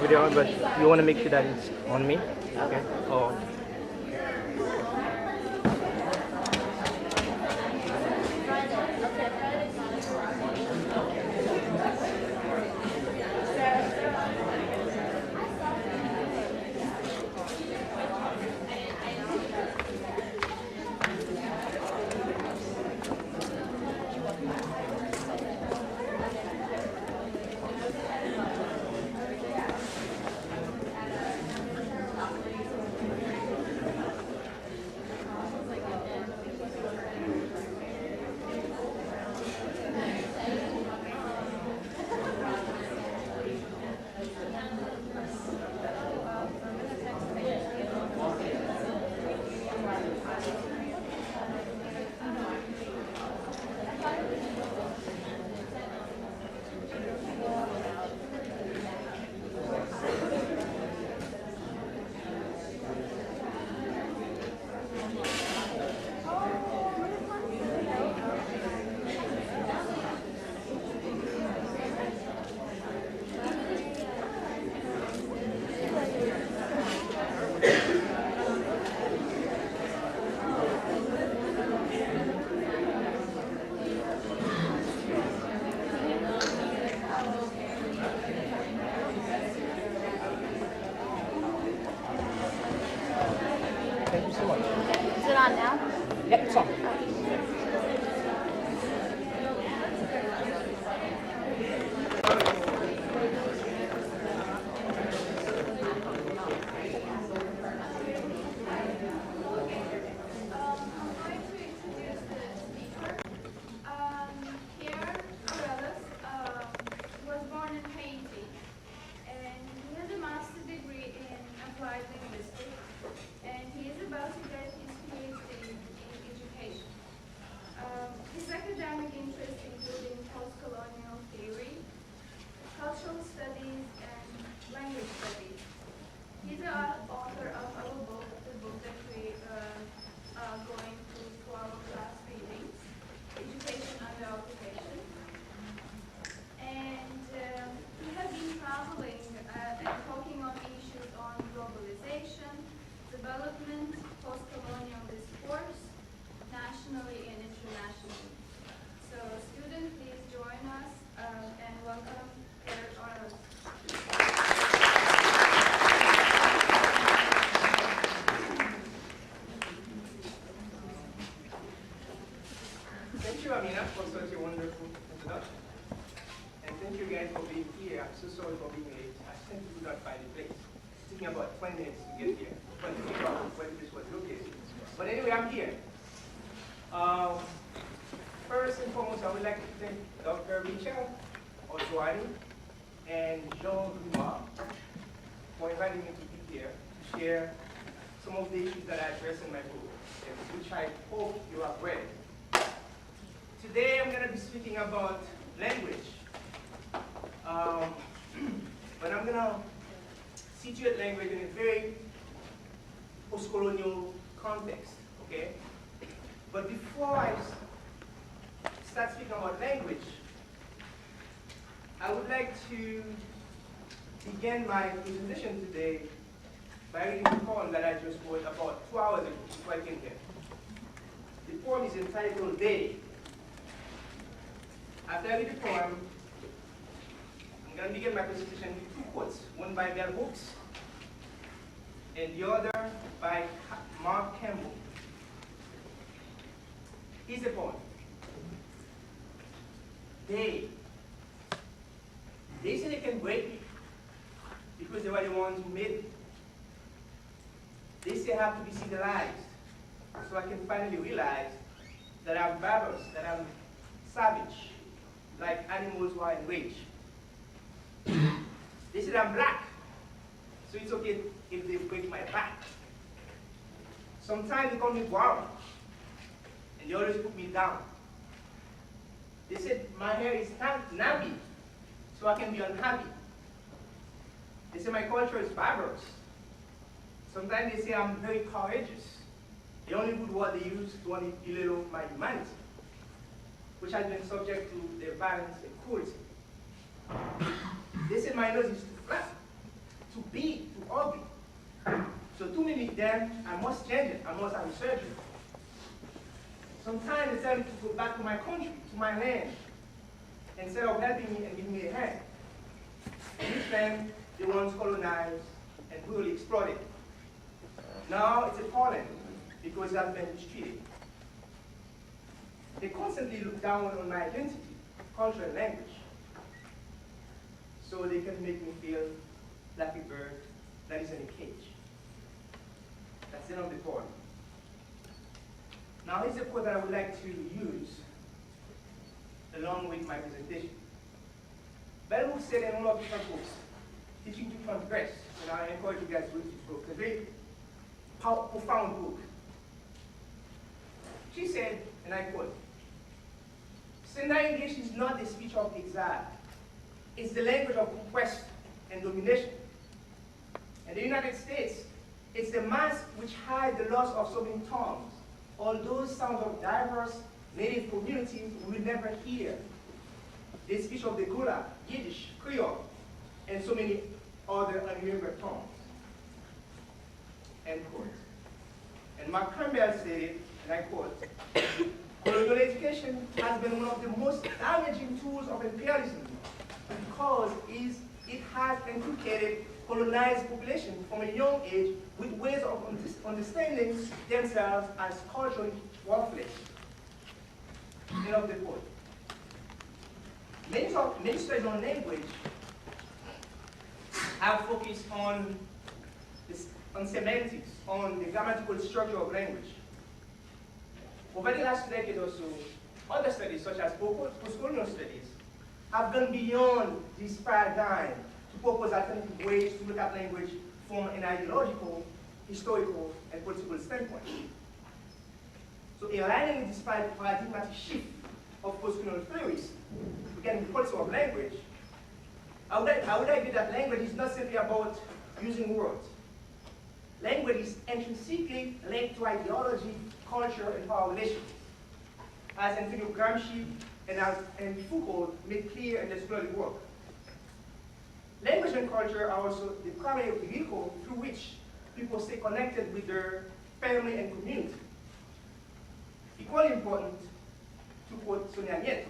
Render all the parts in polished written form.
video on, but you want to make sure that it's on me, okay? Oh. Thank you so much. Is it on now? Yep, it's on. Pierre was born in Haiti, and he has a master's degree in applied linguistics, and he is about to get his PhD in education. His academic interests include post-colonial theory, cultural studies, and language studies. He's the author of our book, the book that we are going through for our class readings, Education Under Occupation. And he has been traveling and talking on issues on globalization, development, post-colonial discourse, nationally and internationally. So students, please join us and welcome Pierre Arnold. Thank you, Amina, for such a wonderful introduction. And thank you guys for being here. I'm so sorry for being late. I sent you not by the place. It took me about 20 minutes to get here, but to figure out where this was located. But anyway, I'm here. First and foremost, I would like to thank Dr. Michel Ojoani and Jean Dumas for inviting me to be here to share some of the issues that I address in my book, which I hope you have read. Today I'm going to be speaking about language. But I'm going to situate language in a very post-colonial context, okay? But before I start speaking about language, I would like to begin my presentation today by reading a poem that I just wrote about 2 hours ago before I came here. The poem is entitled Day. After I read the poem, I'm going to begin my presentation with 2 quotes, one by Bell Hooks and the other by Mark Campbell. Here's the poem. They say they can break me because they were the ones who made me. They say I have to be civilized so I can finally realize that I'm barbarous, that I'm savage, like animals who are enraged. They said I'm black, so it's okay if they break my back. Sometimes they call me brown, and they always put me down. They said my hair is nabby, so I can be unhappy. They say my culture is barbarous. Sometimes they say I'm very courageous. The only good word they use to only belittle my humanity, which has been subject to their violence and cruelty. They say my nose is too flat. then I must change it. I must have a surgery. Sometimes they tell me to go back to my country, to my land, instead of helping me and giving me a hand. And this land, they once colonized and brutally exploited. Now it's appalling because it has been mistreated. They constantly look down on my identity, culture, and language, so they can make me feel like a bird that is in a cage. That's the end of the poem. Now here's a quote that I would like to use along with my presentation. Bell Hooks said in one of different books, Teaching to Transgress, and I encourage you guys to read this book. It's a very profound book. She said, and I quote, "Standard English is not the speech of exile. It's the language of conquest and domination. In the United States, it's the mask which hides the loss of so many tongues, all those sounds of diverse native communities we will never hear. They speak of the Gula, Yiddish, Creole, and so many other unremembered tongues." End quote. And Mark Campbell stated, and I quote, "Colonial education has been one of the most damaging tools of imperialism because it has inculcated colonized population from a young age with ways of understanding themselves as culturally worthless." End of the quote. Many studies on language have focused on semantics, on the grammatical structure of language. Over the last decade or so, other studies, such as postcolonial studies, have gone beyond this paradigm to propose alternative ways to look at language from an ideological, historical, and political standpoint. So aligning with this paradigmatic shift of postcolonial theories regarding the policy of language, I would argue that language is not simply about using words. Language is intrinsically linked to ideology, culture, and power relations, as Antonio Gramsci and Foucault made clear in their scholarly work. Language and culture are also the primary vehicle through which people stay connected with their family and community. Equally important, to quote Sonia Nieto,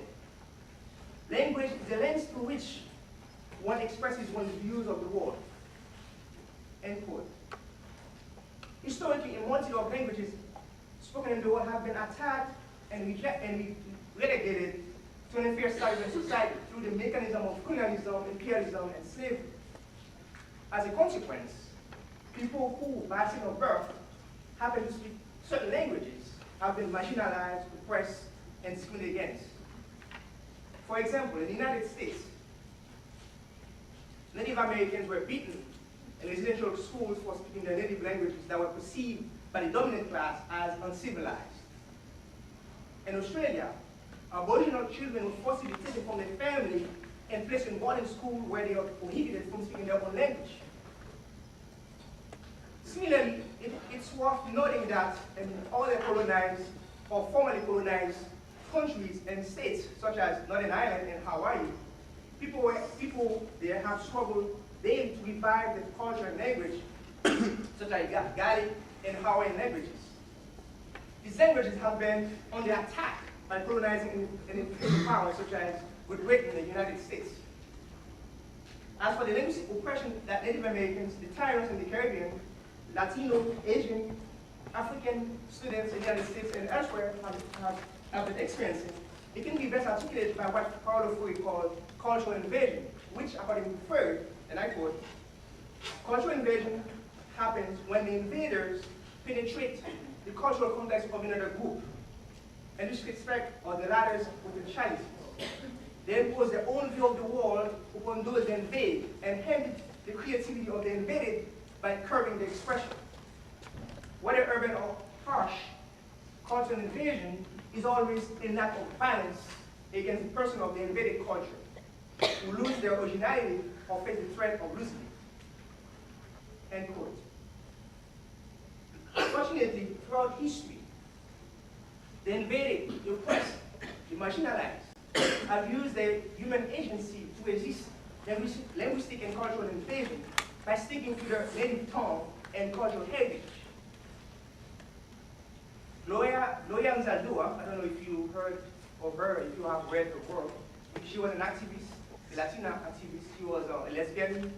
language is the lens through which one expresses one's views of the world. End quote. Historically, a multitude of languages spoken in the world have been attacked and relegated to an inferior status in society through the mechanism of colonialism, imperialism, and slavery. As a consequence, people who, by accident of birth, happen to speak certain languages have been marginalized, oppressed, and discriminated against. For example, in the United States, Native Americans were beaten in residential schools for speaking their native languages that were perceived by the dominant class as uncivilized. In Australia, Aboriginal children were forced to be taken from their family and placed in boarding school where they are prohibited from speaking their own language. Similarly, it's worth noting that in other colonized or formerly colonized countries and states, such as Northern Ireland and Hawaii, people there have struggled daily to revive the culture and language, such as Gaelic and Hawaiian languages. These languages have been under attack by colonizing and imperial powers such as Great Britain and the United States. As for the linguistic oppression that Native Americans, the tyrants in the Caribbean, Latino, Asian, African students in the United States and elsewhere have been experiencing, it can be best articulated by what Paulo Freire called cultural invasion, which, according to Freire, and I quote, "Cultural invasion happens when the invaders penetrate the cultural context of another group and disrespect or the latter's potentialities. They impose their own view of the world upon those they invade and hamper the creativity of the invaded by curbing the expression. Whether urban or harsh, cultural invasion is always an act of violence against the person of the invaded culture, who lose their originality or face the threat of losing it." End quote. Fortunately, throughout history, the invaded, the oppressed, the marginalized have used their human agency to resist linguistic and cultural invasion by sticking to their native tongue and cultural heritage. Gloria Anzaldúa, I don't know if you heard of her, if you have read her work. She was an activist, a Latina activist. She was a lesbian.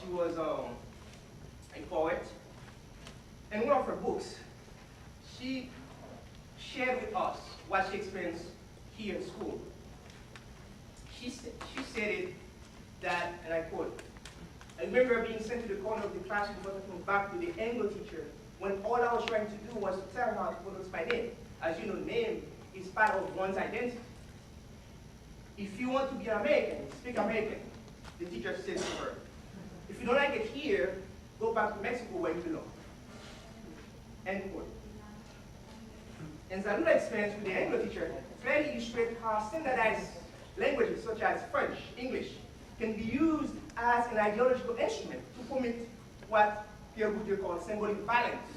She was a poet. In one of her books, she shared with us what she experienced here in school. She stated that, and I quote, "I remember being sent to the corner of the classroom back to the Anglo teacher when all I was trying to do was to tell her how to pronounce my name. As you know, name is part of one's identity. If you want to be American, speak American," the teacher said to her. "If you don't like it here, go back to Mexico where you belong." End quote. And Zaluda's experience with the Anglo teacher clearly illustrates how standardized languages such as French, English, can be used as an ideological instrument to permit what Pierre calls symbolic violence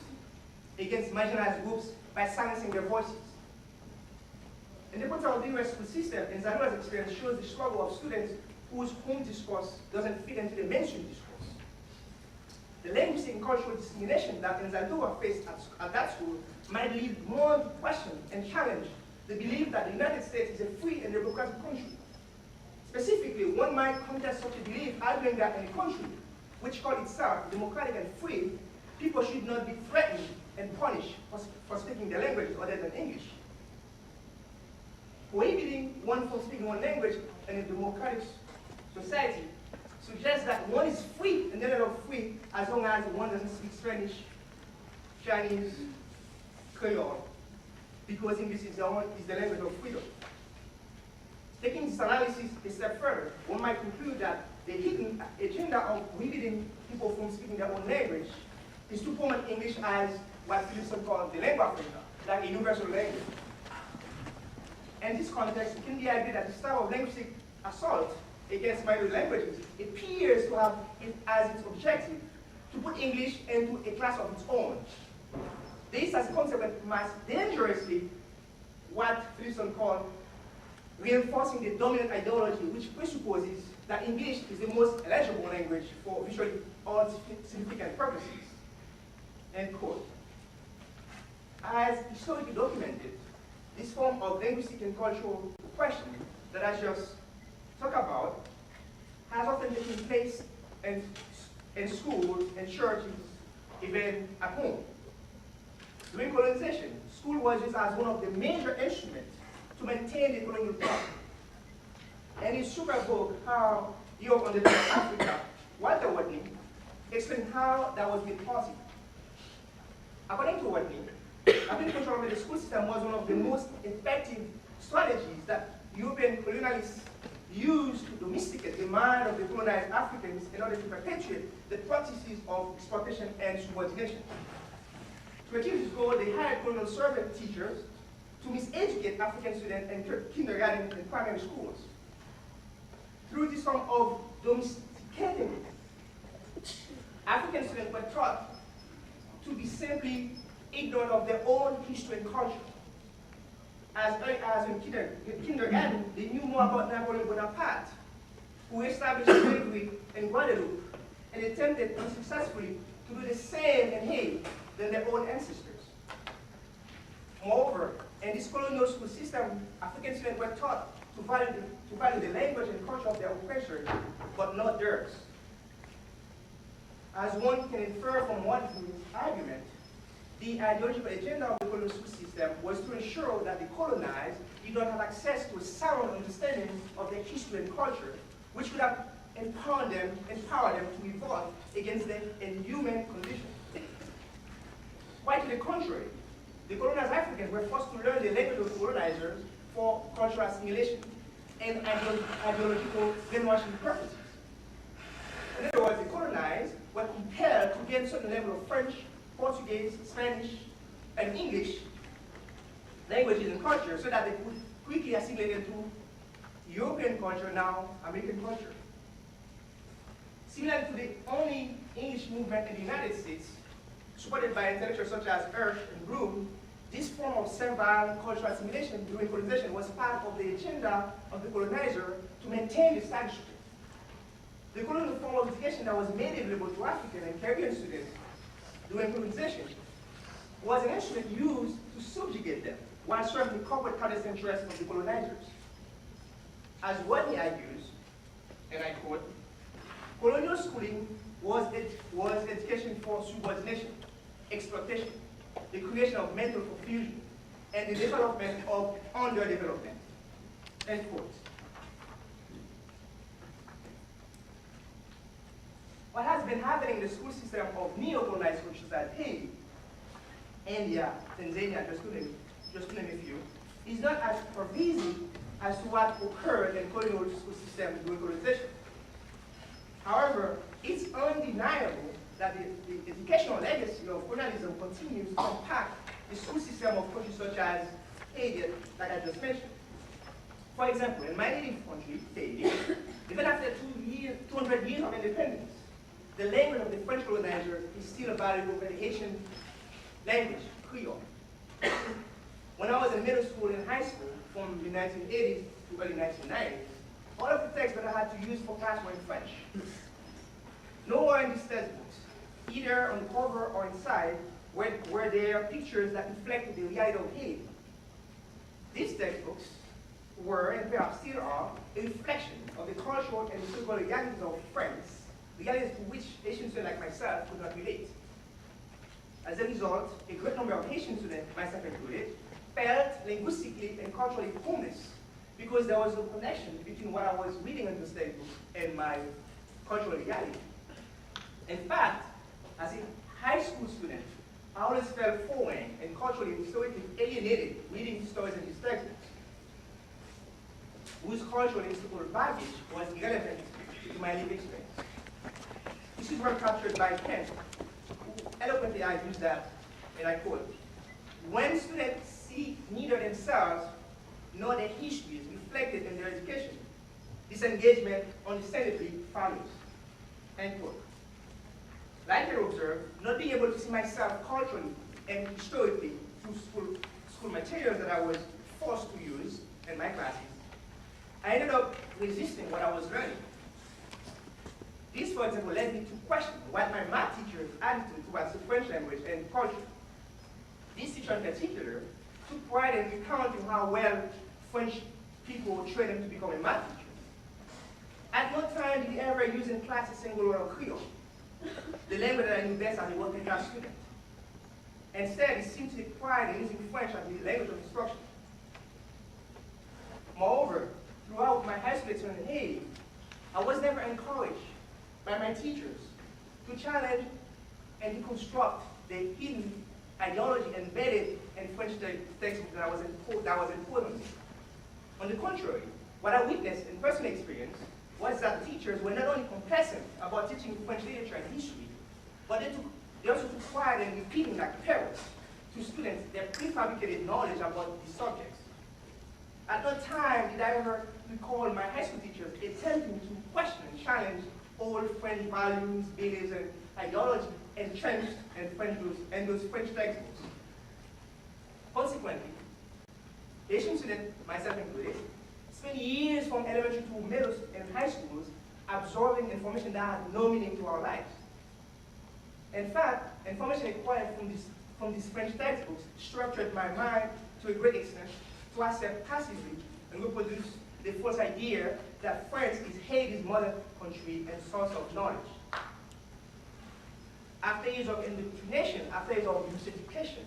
against marginalized groups by silencing their voices. In the context of the US school system, in Zaluda's experience shows the struggle of students whose home discourse doesn't fit into the mainstream discourse. The linguistic and cultural discrimination that Nzaldúa faced at that school might lead one to question and challenge the belief that the United States is a free and democratic country. Specifically, one might contest such a belief, arguing that in a country which calls itself democratic and free, people should not be threatened and punished for speaking their languages other than English. Prohibiting one from speaking one language in a democratic society suggests that one is free and they're not free as long as one doesn't speak Spanish, Chinese, Creole, because English is the language of freedom. Taking this analysis a step further, one might conclude that the hidden agenda of prohibiting people from speaking their own language is to promote English as what Philipson called the lingua franca, like a universal language. In this context, it can be argued that this type of linguistic assault against minority languages appears to have it as its objective to put English into a class of its own. This, as a consequence, must dangerously what Philipson called reinforcing the dominant ideology, which presupposes that English is the most eligible language for virtually all significant purposes. End quote. As historically documented, this form of linguistic and cultural oppression that I just talked about has often taken place in schools and churches, even at home. During colonization, school was used as one of the major instruments to maintain the colonial power. And in his super book, How Europe Undertook Africa, Walter Whitney explained how that was made possible. According to Whitney, having control over the school system was one of the most effective strategies that European colonialists used to domesticate the mind of the colonized Africans in order to perpetuate the practices of exploitation and subordination. To achieve this goal, they hired colonial servant teachers to miseducate African students in kindergarten and primary schools. Through this form of domesticating, African students were taught to be simply ignorant of their own history and culture. As early as in kindergarten, they knew more about Napoleon Bonaparte, who established slavery in Guadeloupe and attempted unsuccessfully to do the same in Haiti than their own ancestors. Moreover, in this colonial school system, African students were taught to value the language and culture of their oppressors, but not theirs. As one can infer from Whitney's argument, the ideological agenda of the colonial school system was to ensure that the colonized did not have access to a sound understanding of their history and culture, which would have empowered them to revolt against their inhuman condition. Quite to the contrary, the colonized Africans were forced to learn the language of colonizers for cultural assimilation and ideological brainwashing purposes. In other words, the colonized were compelled to gain a certain level of French, Portuguese, Spanish, and English languages and culture so that they could quickly assimilate into European culture, now American culture. Similar to the only English movement in the United States, supported by intellectuals such as Hirsch and Bloom, this form of servile cultural assimilation during colonization was part of the agenda of the colonizer to maintain the status quo. The colonial form of education that was made available to African and Caribbean students during colonization was an instrument used to subjugate them while serving the corporate capitalist interests of the colonizers. As Rodney argues, and I quote, colonial schooling was education for subordination, exploitation, the creation of mental confusion, and the development of underdevelopment. End quote. What has been happening in the school system of neo-colonized countries like Haiti, India, Tanzania, just to name a few, is not as pervasive as to what occurred in colonial school systems during colonization. However, it's undeniable that the educational legacy of colonialism continues to impact the school system of countries such as Haiti, like I just mentioned. For example, in my native country, Haiti, even after 200 years of independence, the language of the French colonizer is still valuable over the Haitian language, Creole. When I was in middle school and high school, from the 1980s to early 1990s, all of the texts that I had to use for class were in French. Nowhere in these textbooks, either on the cover or inside, were there pictures that reflected the reality of Haiti. These textbooks were, and perhaps still are, a reflection of the cultural and historical realities of France, realities to which Haitian students like myself could not relate. As a result, a great number of Haitian students, myself included, felt linguistically and culturally homeless because there was no connection between what I was reading in this textbook and my cultural reality. In fact, as a high school student, I always felt foreign and culturally and historically alienated reading stories in these textbooks, whose cultural and historical baggage was irrelevant to my lived experience. This is well captured by Pierre, who eloquently argues that, and I quote, when students see neither themselves nor their histories reflected in their education, disengagement understandably follows. End quote. Like I observed, not being able to see myself culturally and historically through school materials that I was forced to use in my classes, I ended up resisting what I was learning. This, for example, led me to question what my math teacher's attitude towards the French language and culture. This teacher in particular took pride in recounting how well French people trained him to become a math teacher. At no time did he ever use in class a single word of Creole, the language that I knew best as a working class student. Instead, he seemed to take pride in using French as the language of instruction. Moreover, throughout my high school experience in Haiti, I was never encouraged by my teachers to challenge and deconstruct the hidden ideology embedded in French textbooks that was imposed on me. On the contrary, what I witnessed in personal experience was that teachers were not only complacent about teaching French literature and history, but they also took pride in repeating like parrots to students their prefabricated knowledge about these subjects. At no time did I ever recall my high school teachers attempting to question and challenge old French values, beliefs, and ideology entrenched in those French textbooks. Consequently, Asian students, myself included, spent years from elementary to middle and high schools absorbing information that had no meaning to our lives. In fact, information acquired from these French textbooks structured my mind to a great extent to accept passively and reproduce the false idea that France is Haiti's mother country and source of knowledge. After years of indoctrination, after years of miseducation,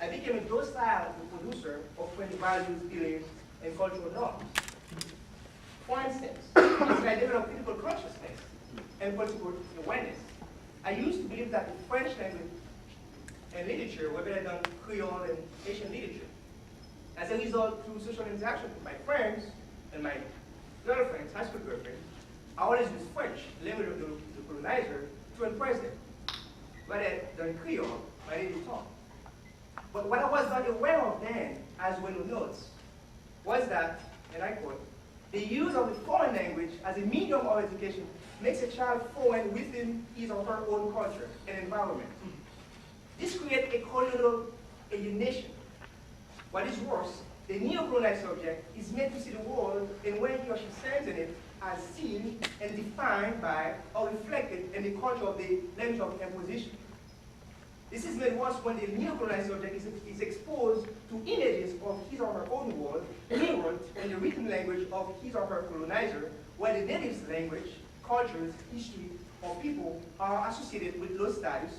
I became a docile reproducer of French values, beliefs, and cultural norms. For instance, as I developed critical consciousness and political awareness, I used to believe that the French language and literature were better than Creole and Asian literature. As a result, through social interaction with my friends and my girlfriends, high school girlfriends, I always used French, the language of the colonizer, to impress them, rather than Creole, my native tongue. But what I was not aware of then, as Wenu notes, was that, and I quote, the use of the foreign language as a medium of education makes a child foreign within his or her own culture and environment. This creates a colonial alienation. What is worse, the neo-colonized subject is made to see the world in where he or she stands in it as seen and defined by or reflected in the culture of the language of imposition. This is made worse when the neo-colonized subject is exposed to images of his or her own world, mirrored in the written language of his or her colonizer, where the native's language, cultures, history, or people are associated with low status,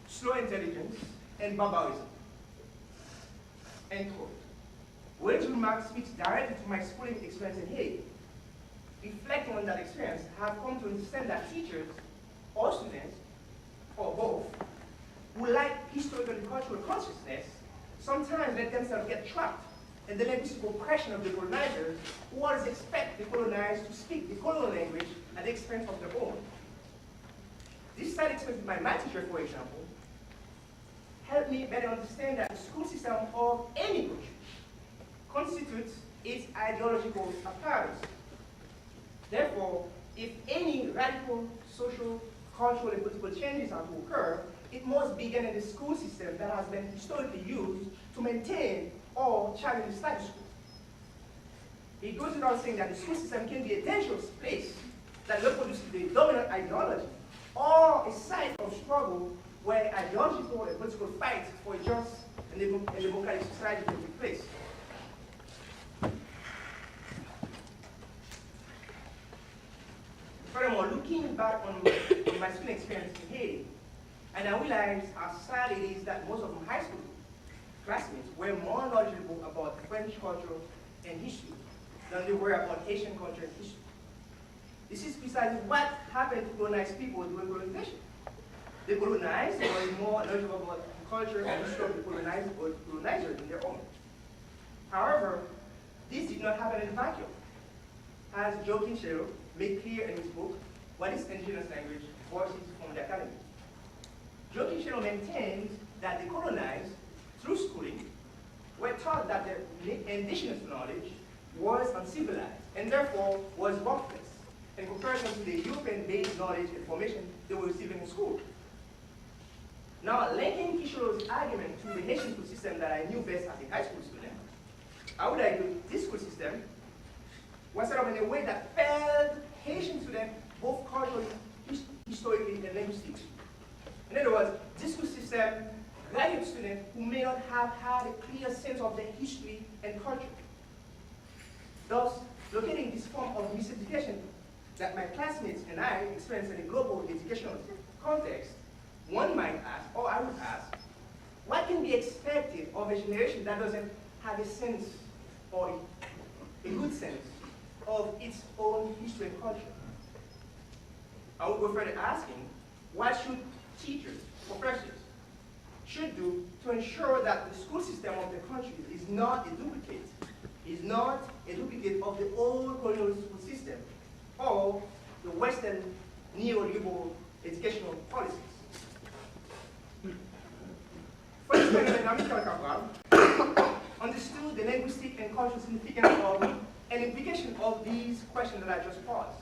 slow intelligence, and barbarism. End quote. Wales remarks speaks directly to my schooling experience in Haiti. Reflecting on that experience, I have come to understand that teachers or students, or both, who lack historical and cultural consciousness sometimes let themselves get trapped in the linguistic oppression of the colonizers, who always expect the colonized to speak the colonial language at the expense of their own. This side experience with my teacher, for example, helped me better understand that the school system of any country constitutes its ideological apparatus. Therefore, if any radical social, cultural, and political changes are to occur, it must begin in the school system that has been historically used to maintain or challenge the status quo. It goes without saying that the school system can be a dangerous place that reproduces the dominant ideology, or a site of struggle where ideological and political fights for a just and democratic society can take place. Furthermore, looking back on my student experience in Haiti, and I realized how sad it is that most of my high school classmates were more knowledgeable about French culture and history than they were about Haitian culture and history. This is precisely what happened to colonized people during colonization. The colonized were more knowledgeable about the culture and history of the colonizers than their own. However, this did not happen in a vacuum. As Joe Kinchero made clear in his book, What is Indigenous Language? Voices from the Academy. Joe Kinchero maintains that the colonized, through schooling, were taught that their indigenous knowledge was uncivilized and therefore was worthless in comparison to the European-based knowledge and information they were receiving in school. Now, linking Kinchero's argument to the Haitian school system that I knew best as a high school student, I would argue this school system was set up in a way that failed Haitian students both culturally, historically, and linguistically. In other words, this school system valued students who may not have had a clear sense of their history and culture. Thus, locating this form of miseducation that my classmates and I experienced in a global educational context, one might ask, or I would ask, what can be expected of a generation that doesn't have a sense, or a good sense, of its own history and culture? I would go further asking, what should teachers, professors, should do to ensure that the school system of the country is not a duplicate, of the old colonial school system or the Western neoliberal educational policies. For instance, Amical Cabral understood the linguistic and cultural significance of and implication of these questions that I just posed.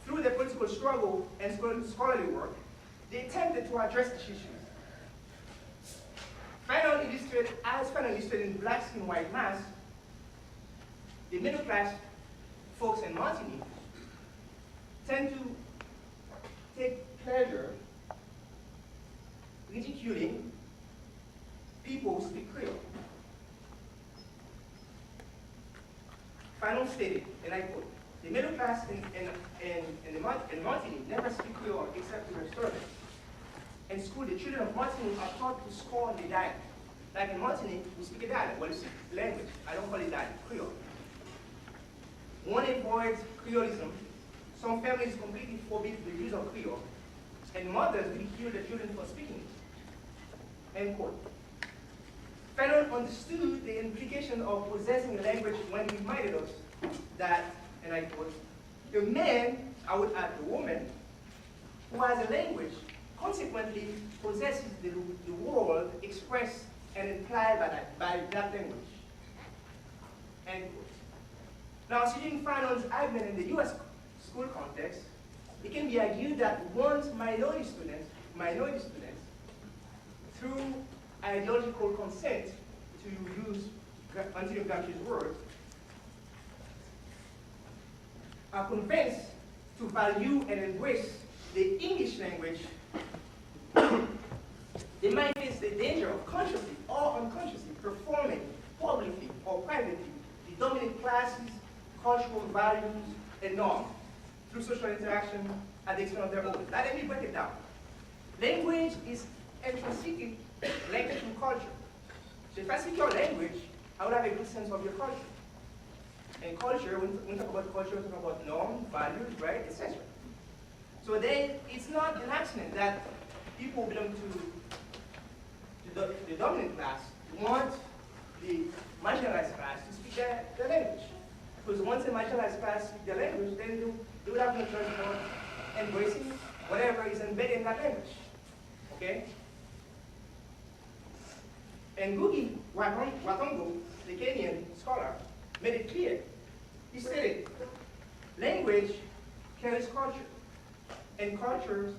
Through their political struggle and scholarly work, they attempted to address these issues. Finally illustrated in Black Skin, White Mask, the middle class folks in Martinique tend to take pleasure ridiculing people who speak Creole. Fanon stated, and I quote, the middle class in Martinique never speak Creole except during service. In school, the children of Martinique are taught to scorn the dialect. Like in Martinique, we speak a dialect. Well, it's a language. I don't call it dialect, Creole. One avoids Creolism. Some families completely forbid the use of Creole, and mothers ridicule their children for speaking it. End quote. Fanon understood the implication of possessing a language when he reminded us that, and I quote, the man, I would add the woman, who has a language, consequently possesses the world expressed and implied by that language. End quote. Now, considering Fanon's argument in the US school context, it can be argued that once minority students, through ideological consent, to use Antonio Gramsci's words, are convinced to value and embrace the English language against the danger of consciously or unconsciously performing publicly or privately the dominant classes, cultural values, and norms through social interaction at the expense of their own. Now let me break it down. Language is intrinsically linked to culture. So if I speak your language, I would have a good sense of your culture. And culture, when we talk about culture, we talk about norms, values, right, etc. So then it's not an accident that people who belong to the dominant class want the marginalized class to speak their language. Because once the marginalized class speak their language, then they would have no choice but embracing whatever is embedded in that language. Okay? And Ngugi wa Thiong'o, the Kenyan scholar, made it clear. He stated, language carries culture, and culture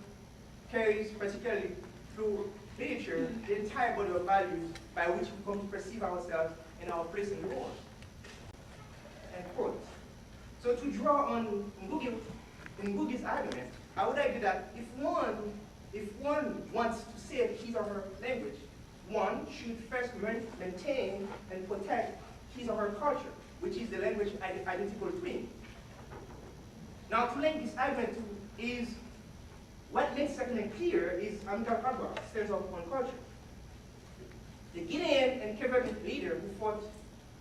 carries, particularly through literature, the entire body of values by which we come to perceive ourselves and our place in the world. End quote. So to draw on Ngugi's argument, I would argue that if one wants to save his or her language, one should first maintain and protect his or her culture, which is the language identical twin. Now, to link this argument to is what makes second clear is Amilcar Cabral stands up on culture. The Guinean and Cape Verdean leader who fought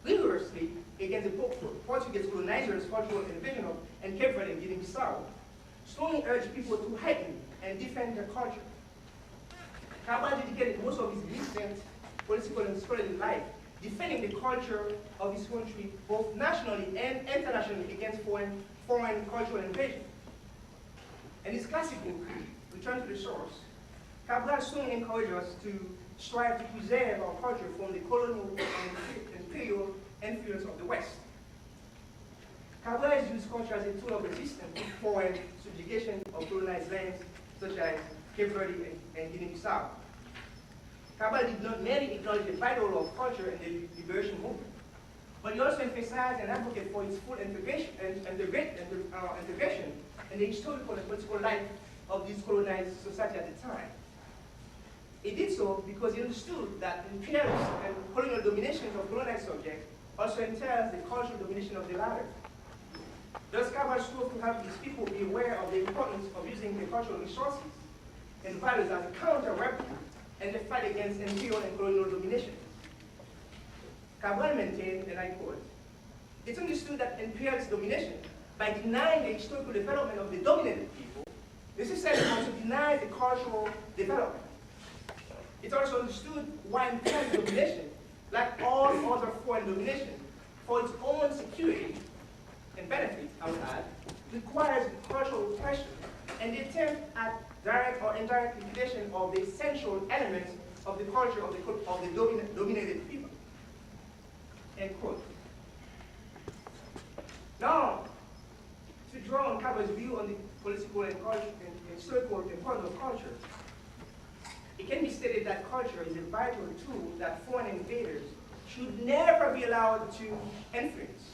rigorously against the Portuguese colonizers' cultural invasion of Cape Verde and Guinea-Bissau strongly urged people to heighten and defend their culture. Cabral dedicated most of his recent political and scholarly life defending the culture of his country, both nationally and internationally, against foreign cultural invasion. In his classic book, Return to the Source, Cabral soon encouraged us to strive to preserve our culture from the colonial and imperial influence of the West. Cabral has used culture as a tool of resistance to foreign subjugation of colonized lands such as Cape Verde and Guinea-Bissau. Cabral did not merely acknowledge the vital role of culture in the liberation movement, but he also emphasized and advocated for its full integration in the historical and political life of this colonized society at the time. He did so because he understood that imperialist and colonial domination of colonized subjects also entails the cultural domination of the latter. Thus, Cabral strove to have his people be aware of the importance of using the cultural resources and values as a counter-weapon in the fight against imperial and colonial domination. Cabral maintained, and I quote, "It's understood that imperialist domination, by denying the historical development of the dominated people, necessarily also denies the cultural development. It's also understood why imperialist domination, like all other foreign domination, for its own security and benefit, I would add, requires cultural oppression and the attempt at direct or indirect liquidation of the essential elements of the culture of the dominated people." End quote. Now, to draw on Cabral's view on the political and historical importance of culture, it can be stated that culture is a vital tool that foreign invaders should never be allowed to influence,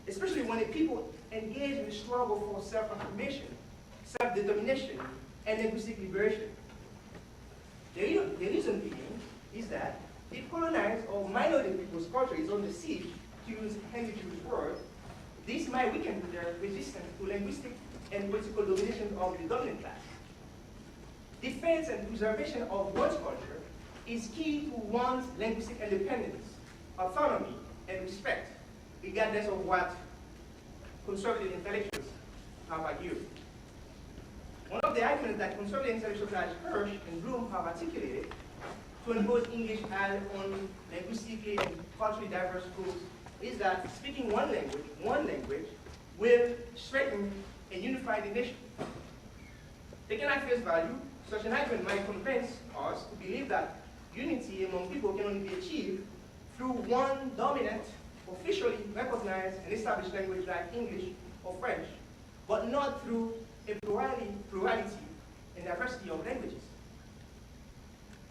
especially when the people engage in the struggle for self-affirmation, self-determination, and linguistic liberation. The reason being is that if colonized or minority people's culture is under siege, to use Henry Drew's word, this might weaken their resistance to linguistic and political domination of the dominant class. Defense and preservation of one's culture is key to one's linguistic independence, autonomy, and respect, regardless of what conservative intellectuals have argued. One of the arguments that conservative intellectuals like Hirsch and Bloom have articulated to impose English as on linguistically and culturally diverse groups is that speaking one language will strengthen and unify the nation. Taken at face value, such an argument might convince us to believe that unity among people can only be achieved through one dominant, officially recognized and established language like English or French, but not through a plurality and diversity of languages.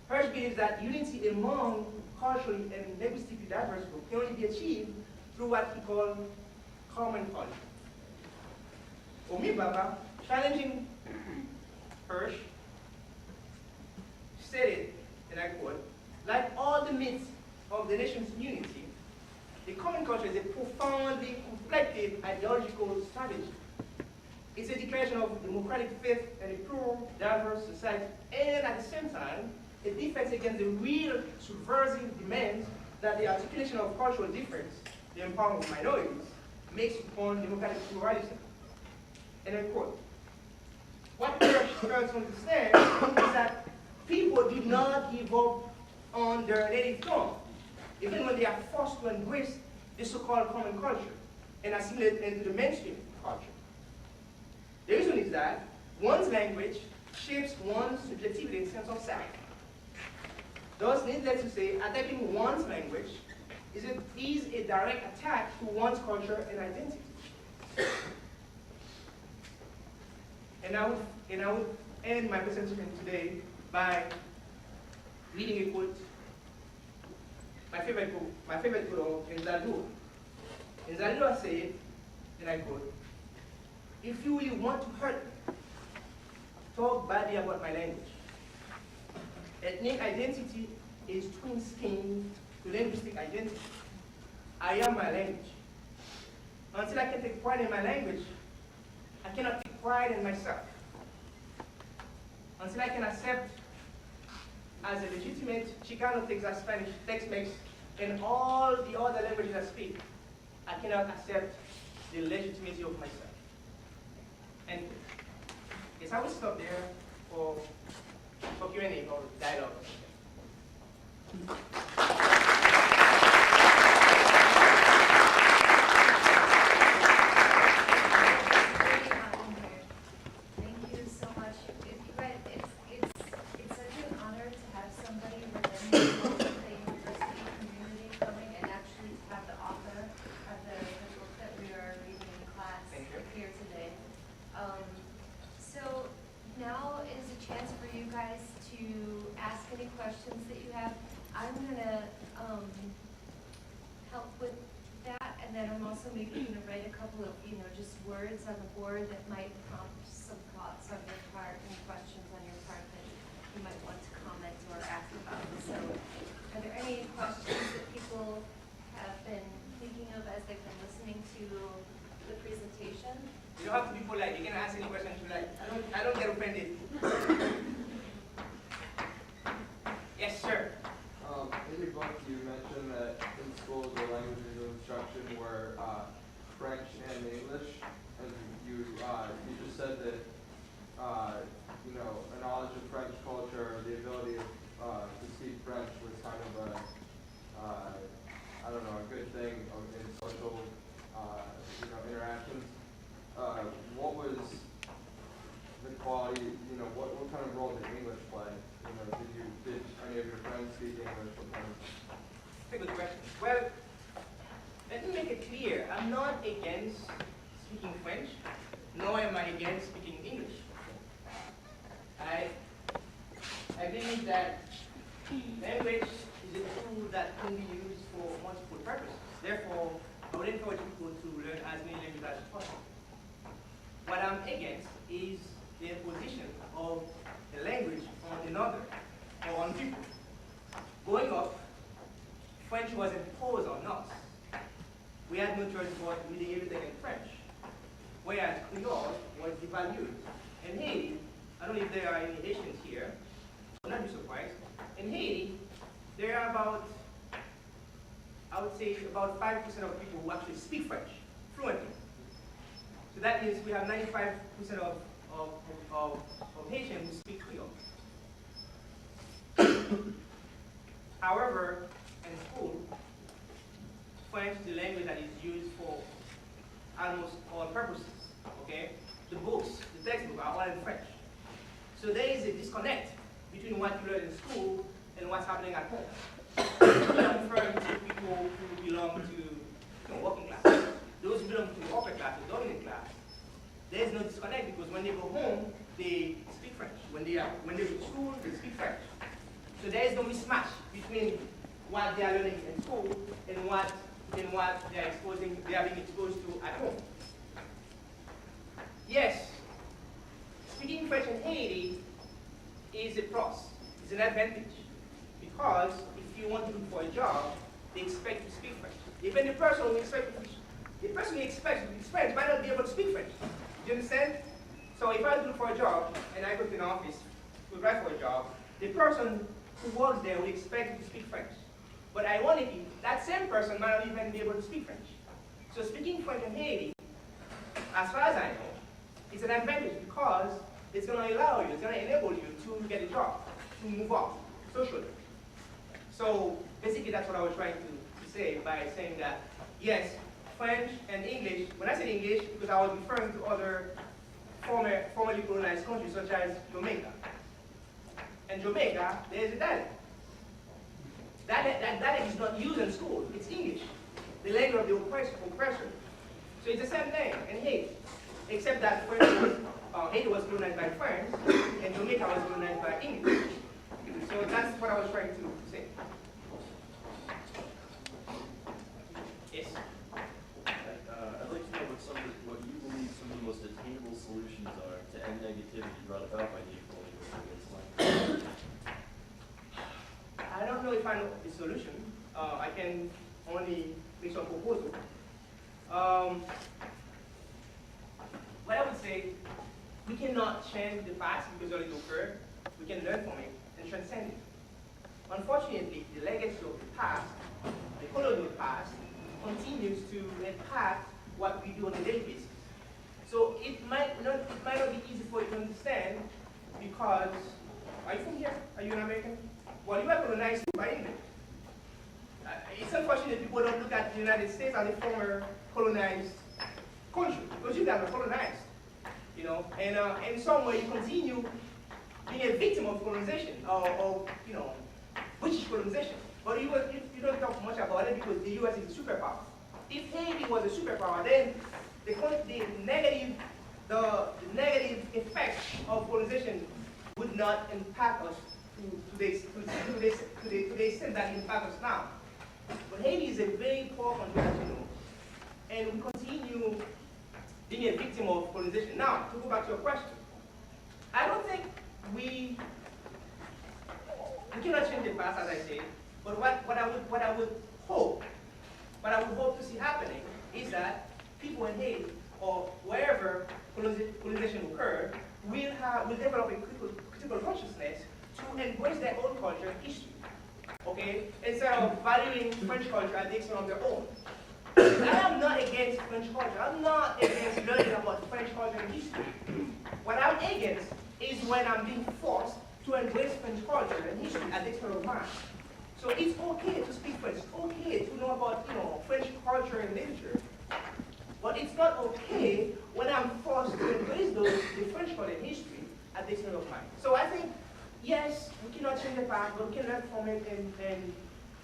Hirsch believes that unity among culturally and linguistically diverse groups can only be achieved through what he called common culture. Omibaba, challenging Hirsch, stated, and I quote, of the nation's unity, the common culture is a profoundly conflicted ideological strategy. It's a declaration of democratic faith and a plural, diverse society, and at the same time, a defense against the real subversive demands that the articulation of cultural difference, the empowerment of minorities, makes upon democratic pluralism. And I quote, what Pierre fails to understand is that people do not give up on their native tongue, even when they are forced to embrace the so-called common culture and assimilate into the mainstream culture. The reason is that one's language shapes one's subjectivity and sense of self. Thus, needless to say, attacking one's language is a direct attack to one's culture and identity. And I would end my presentation today by reading a quote, my favorite quote in Zaldua. In Zaldua said, and I quote, "If you really want to hurt me, talk badly about my language. Ethnic identity is twin skin to linguistic identity. I am my language. Until I can take pride in my language, I cannot take pride in myself. Until I can accept as a legitimate Chicano, Texas, Spanish, Tex-Mex, and all the other languages I speak, I cannot accept the legitimacy of myself." And yes, I will stop there for Q&A or dialogue. Thank you so much. It's such an honor to have somebody within the university community coming and actually to have the author of the book that we are reading in class here today. So now is a chance for you guys to ask any questions that you have. I'm going to help with that, and then I'm also maybe going to write a couple of, just words on the board that might prompt some thoughts on your part and questions on your part that you might want to comment or ask about. So are there any questions that people have been thinking of as they've been listening to the presentation? You don't have to be polite. You can ask any questions you like. I don't get offended. Yes, sir. In your book, you mentioned that in schools the languages of instruction were French and English, and you just said that a knowledge of French culture, the ability to speak French was kind of a good thing in social interactions. What was the quality? What kind of role did English play? Did any of your friends speak English? That's a good question. Well, let me make it clear. I'm not against speaking French, nor am I against speaking English. I believe that language is a tool that can be used for multiple purposes. Therefore, I would encourage people to learn as many languages as possible. What I'm against is the imposition of a language on another or on people. Growing up, French was imposed on us. We had no choice but reading everything in French, whereas Creole was devalued. In Haiti, I don't know if there are any Haitians here, I would not be surprised. In Haiti, there are about, I would say, about 5% of people who actually speak French fluently. So that means we have 95% of Haitians who speak Creole. However, in school, French is the language that is used for almost all purposes, okay? The books, the textbooks are all in French. So there is a disconnect between what you learn in school and what's happening at home. I'm referring to people who belong to working class. Those who belong to the upper class, the dominant class. There's no disconnect because when they go home, they speak French. When they go to school, they speak French. So there is no mismatch between what they are learning in school and what they are being exposed to at home. Yes, speaking French in Haiti is a plus, it's an advantage. Because if you want to look for a job, they expect to speak French. Even the person who expects to speak French might not be able to speak French. Do you understand? So if I look for a job and I go to an office to apply for a job, the person who works there will expect to speak French. But ironically, that same person might not even be able to speak French. So speaking French in Haiti, as far as I know, it's an advantage because it's going to allow you, it's going to enable you to get a job, to move up socially. So basically that's what I was trying to say by saying that, yes, French and English, when I said English, because I was referring to other formerly colonized countries such as Jamaica. In Jamaica, there's a dialect. That dialect is not used in school, it's English, the language of the oppressor. So it's the same thing in Haiti, except that Haiti was colonized by France, and Jamaica was colonized by English. So that's what I was trying to say. Yes? I'd like to know what you believe some of the most attainable solutions are to end negativity brought about by the equality against language. I don't know if I know the solution. I can only make some proposal. What I would say, we cannot change the past because it occurred. We can learn from it and transcend it. Unfortunately, the legacy of the past, the colonial past, continues to impact what we do on a daily basis. So it might not be easy for you to understand because, are you from here? Are you an American? Well, you were colonized by England. It's unfortunate people don't look at the United States as a former colonized country because you guys are colonized, you know. And in some way, you continue being a victim of colonization or you know, British colonization. But you don't talk much about it because the U.S. is a superpower. If Haiti was a superpower, then the negative effect of colonization would not impact us to the extent that it impacts us now. But Haiti is a very poor country, as you know, and we continue being a victim of colonization. Now, to go back to your question, I don't think we cannot change the past, as I say, but what I would hope to see happening is that people in Haiti or wherever colonization occurred will develop a critical consciousness to embrace their own culture and history. Okay? Instead of valuing French culture at the expense of their own. I am not against French culture. I'm not against learning about French culture and history. What I'm against is when I'm being forced to embrace French culture and history at the expense of mine. So it's okay to speak French. It's okay to know about, you know, French culture and literature. But it's not okay when I'm forced to embrace the French culture and history at the expense of mine. So I think, yes, we cannot change the past, but we can learn from it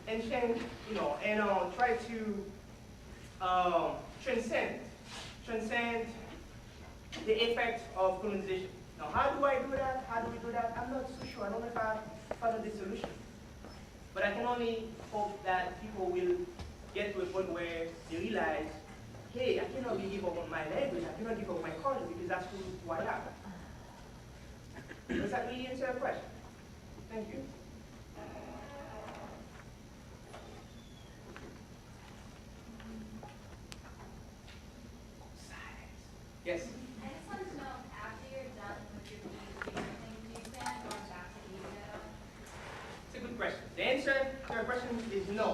and change, you know, and try to transcend the effect of colonization. Now, how do I do that? How do we do that? I'm not so sure. I don't know if I found the solution. But I can only hope that people will get to a point where they realize, hey, I cannot give up on my language. I cannot give up on my culture because that's who I am. Does that really answer the question? Thank you. Yes? I just wanted to know, after you're done with your PhD, do you plan on going back to Asia? It's a good question. The answer to your question is no.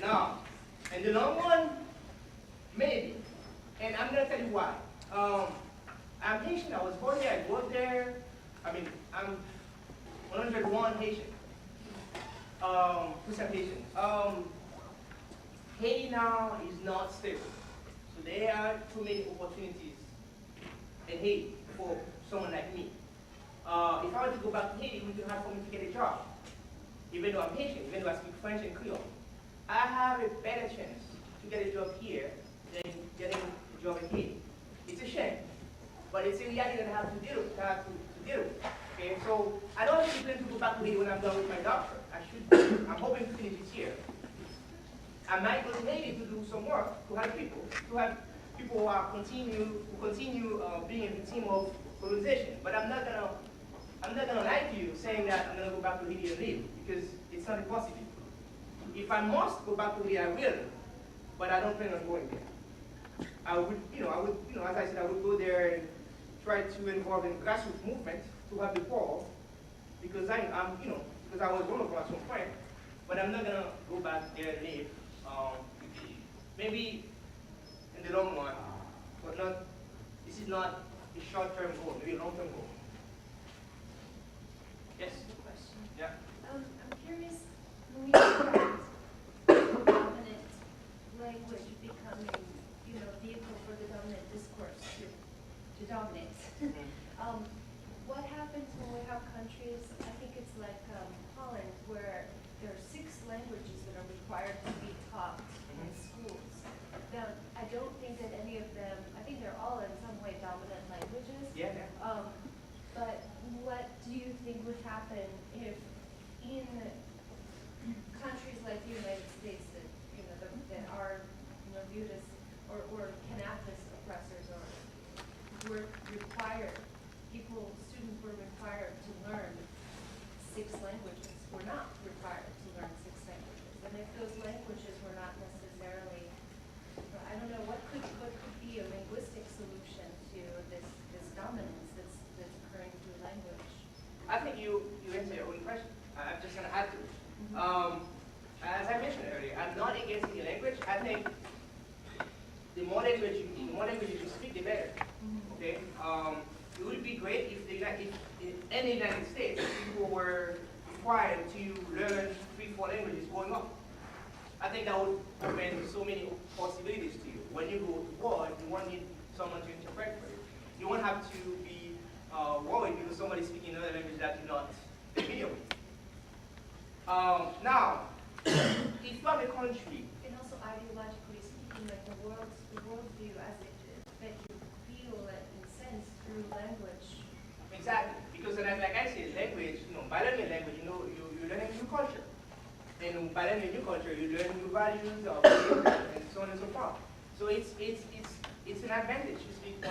Now, in the long run, maybe. And I'm going to tell you why. I'm Haitian. I was born there. I grew up there. I mean, I'm 101 Haitian. Percent Haitian. Haiti now is not stable. So there are too many opportunities in Haiti for someone like me. If I were to go back to Haiti, it would be hard for me to get a job. Even though I'm Haitian, even though I speak French and Creole. I have a better chance to get a job here than getting a job in Haiti. It's a shame, but it's a reality that I have to deal with. Okay, so I don't really plan to go back to Haiti when I'm done with my doctorate. I'm hoping to finish this year. I might go to Haiti to do some work, to help people who are continue being a victim of colonization. But I'm not gonna lie to you saying that I'm gonna go back to Haiti and live because it's not possible. If I must go back to there, I will, but I don't plan on going there. I would, as I said, I would go there and try to involve in grassroots movement to have the poor, because because I was one of them at some point, but I'm not gonna go back there and live. Maybe in the long run, but not. This is not a short-term goal, maybe a long-term goal. Yes. Question. Yeah. I'm curious, when you look at dominant language becoming, vehicle for the dominant discourse to dominate, what happens when we have countries, I think it's like Holland, where there are 6 languages that are required to be taught in schools. Now, I don't think that any of them, I think they're all in some way dominant languages. Yeah. But what do you think would happen if in countries like the United States that are viewed as or can act as oppressors, or were required, students were required to learn 6 languages, were not required to learn 6 languages. And if those languages were not necessarily, I don't know, what could be a linguistic solution to this dominance that's occurring through language? I think you answered your own question. I'm just going to add to it. As I mentioned earlier, I'm not against any language. I think the more languages you speak, the better. Okay. It would be great if in the United States people were required to learn 3-4 languages growing up. I think that would open so many possibilities to you. When you go to war, you won't need someone to interpret for you. You won't have to be worried because somebody's speaking another language that you're not familiar with. Now, if you have a country, And also ideologically speaking, like the worldview as it is, that you feel it and sense through language. exactly, because like I said, language, bilingual language, you learn a new culture. And by learning a new culture, you learn new values and so on and so forth. So it's an advantage to speak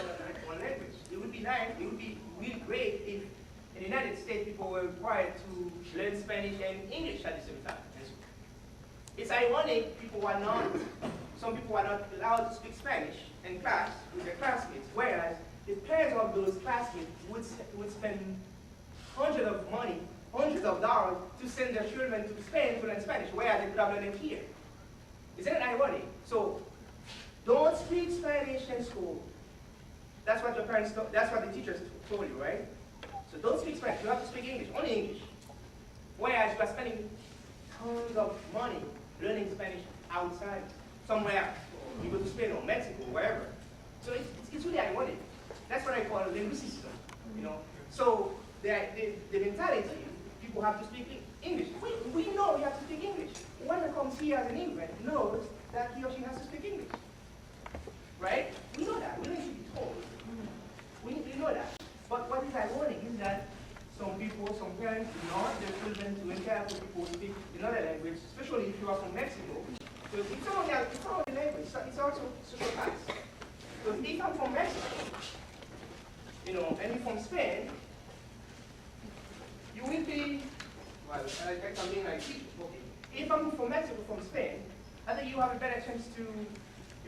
one language. It would be nice, it would be really great if in the United States people were required to learn Spanish and English at the same time. It's ironic, some people are not allowed to speak Spanish in class with their classmates, whereas the parents of those classmates would spend hundreds of dollars to send their children to Spain to learn Spanish, whereas they could have learned it here. Isn't it ironic? So, don't speak Spanish in school. That's what your parents that's what the teachers told you, right? So don't speak Spanish, you have to speak English, only English. Whereas you are spending tons of money learning Spanish outside, somewhere else. You go to Spain or Mexico, wherever. So it's really ironic. That's what I call linguisticism, So the mentality, people have to speak English. We know we have to speak English. When one comes here as an immigrant, knows that he or she has to speak English. Right? We know that. We don't need to be told. We know that. But what is ironic is that some parents do not want their children to interact with people who speak another language, especially if you are from Mexico. So it's not only language, it's also social class. So if I'm from Mexico, and you're from Spain, you will be, well, I'm being like teacher, okay. If I'm from Mexico, from Spain, I think you have a better chance you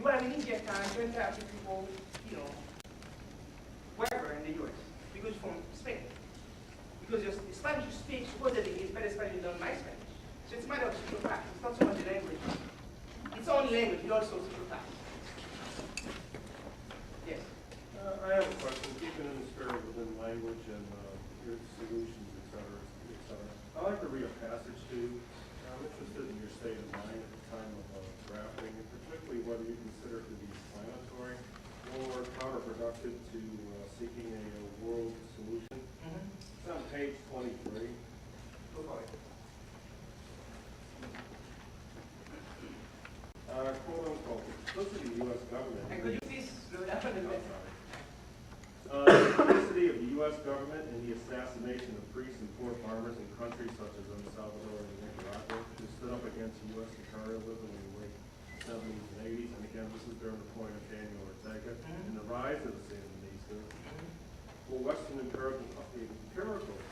will have an easier time to interact with people, wherever in the US, because you're from Spain. Because the Spanish you speak supposedly is better Spanish than my Spanish. So it's a matter of social class. It's not so much the language. It's only language, it's also social class. Yes. I have a question, keeping in the spirit within language and your solutions, et cetera, et cetera. I'd like to read a passage to you. I'm interested in your state of mind at the time of drafting, and particularly whether you consider it to be explanatory or counterproductive to seeking a world solution. It's on page 23. Go for it. Quote unquote, simplicity of the U.S. government. And could you please slow down a little bit? Complicity of the U.S. government in the assassination of priests and poor farmers in countries such as El Salvador and Nicaragua, who stood up against U.S. imperialism in the late 70s and 80s, and again, this is during the point of Daniel Ortega, and the rise of the Sandinistas. Well, Western empirical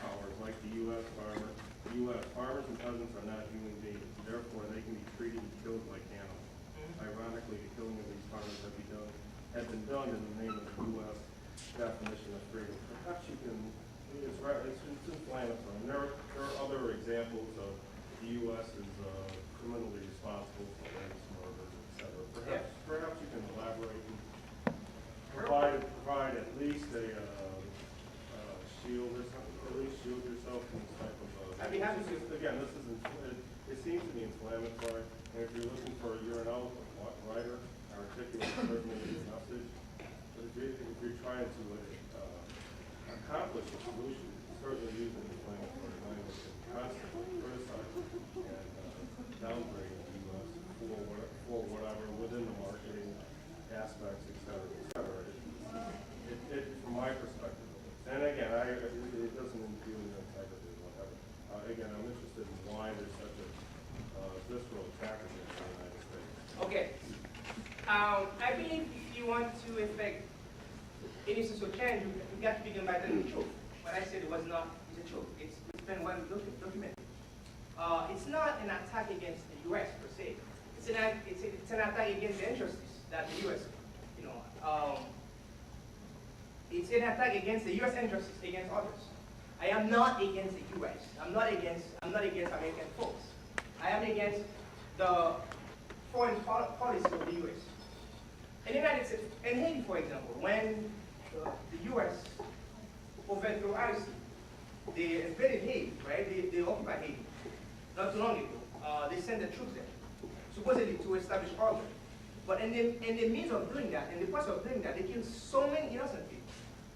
powers like the U.S. farmers and peasants are not human beings. therefore they can be treated and killed like animals. Ironically, the killing of these farmers have been done in the name of the U.S. definition of freedom. Perhaps you can, it's inflammatory. And there are other examples of the U.S. is criminally responsible for rapes, murders, etc. Perhaps you can elaborate and provide at least a shield or something, at least shield yourself from this type of. I'd be happy to. Again, this is it seems to be inflammatory, and if you're looking for you're an eloquent writer, articulate certainly is a message. But if you're trying to accomplish a solution, certainly using inflammatory language and constantly criticizing and downgrading the U.S. for whatever within the marketing aspects, et cetera. From my perspective, and again, it doesn't impugn your integrity or whatever. Again, I'm interested in why there's such a visceral attack against the United States. Okay. I believe if you want to effect any social change, you got to begin by telling the truth. What I said was not is the truth. It's been well documented. It's not an attack against the U.S. per se. It's an attack against the injustice that the U.S. It's an attack against the U.S. injustice against others. I am not against the U.S. I'm not against American folks. I am against the foreign policy of the U.S. In the United States, in Haiti, for example, when the U.S. overthrew IC, they invaded Haiti, right? They occupied Haiti not too long ago. They sent the troops there, supposedly to establish order. But in the means of doing that, in the process of doing that, they killed so many innocent people